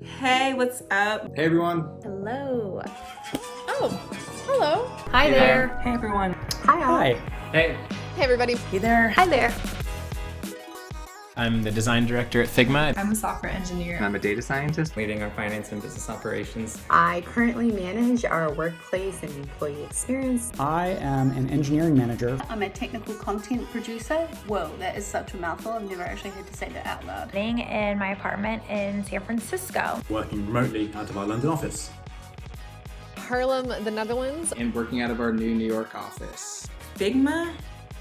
Hey, what's up? Hey everyone. Hello. Oh, hello. Hi Hey there. Hey everyone. Hi. Hey. Hey everybody. Hey there. Hi there. I'm the design director at Figma. I'm a software engineer. I'm a data scientist leading our finance and business operations. I currently manage our workplace and employee experience. I am an engineering manager. I'm a technical content producer. Whoa, that is such a mouthful. I've never actually had to say that out loud. Living in my apartment in San Francisco. Working remotely out of our London office. Harlem, the Netherlands. And working out of our new New York office. Figma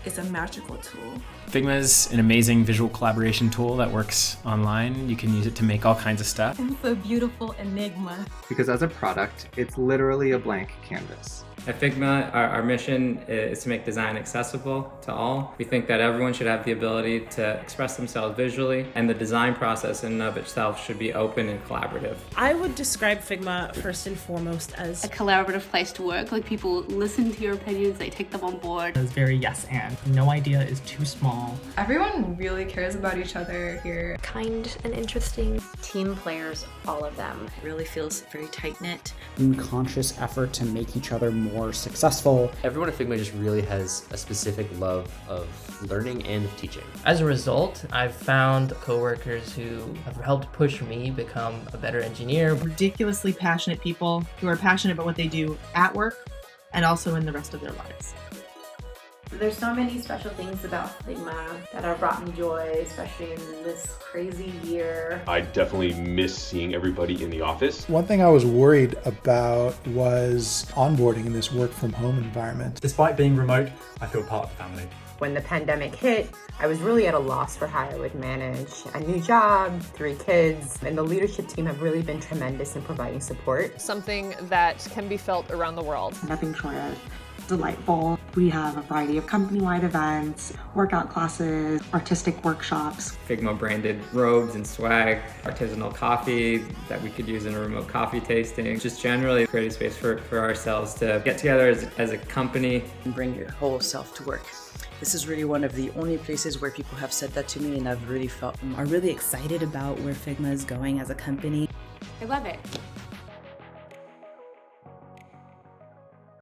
is a magical tool. Figma is an amazing visual collaboration tool that works online. You can use it to make all kinds of stuff. It's a beautiful enigma. because as a product, it's literally a blank canvas. At Figma, our mission is to make design accessible to all. We think that everyone should have the ability to express themselves visually, and the design process in and of itself should be open and collaborative. I would describe Figma first and foremost as a collaborative place to work. Like, people listen to your opinions, they take them on board. It's very yes and. No idea is too small. Everyone really cares about each other here. Kind and interesting. Team players, all of them. It really feels very tight-knit. In conscious effort to make each other more successful. Everyone at Figma just really has a specific love of learning and of teaching. As a result, I've found coworkers who have helped push me become a better engineer. Ridiculously passionate people who are passionate about what they do at work and also in the rest of their lives. There's so many special things about Figma that have brought me joy, especially in this crazy year. I definitely miss seeing everybody in the office. One thing I was worried about was onboarding in this work from home environment. Despite being remote, I feel part of the family. When the pandemic hit, I was really at a loss for how I would manage a new job, 3 kids, and the leadership team have really been tremendous in providing support. Something that can be felt around the world. Nothing short of delightful. We have a variety of company-wide events, workout classes, artistic workshops. Figma branded robes and swag, artisanal coffee that we could use in a remote coffee tasting. Just generally creating space for ourselves to get together as a company. And bring your whole self to work. This is really one of the only places where people have said that to me, and I've really felt are really excited about where Figma is going as a company. I love it.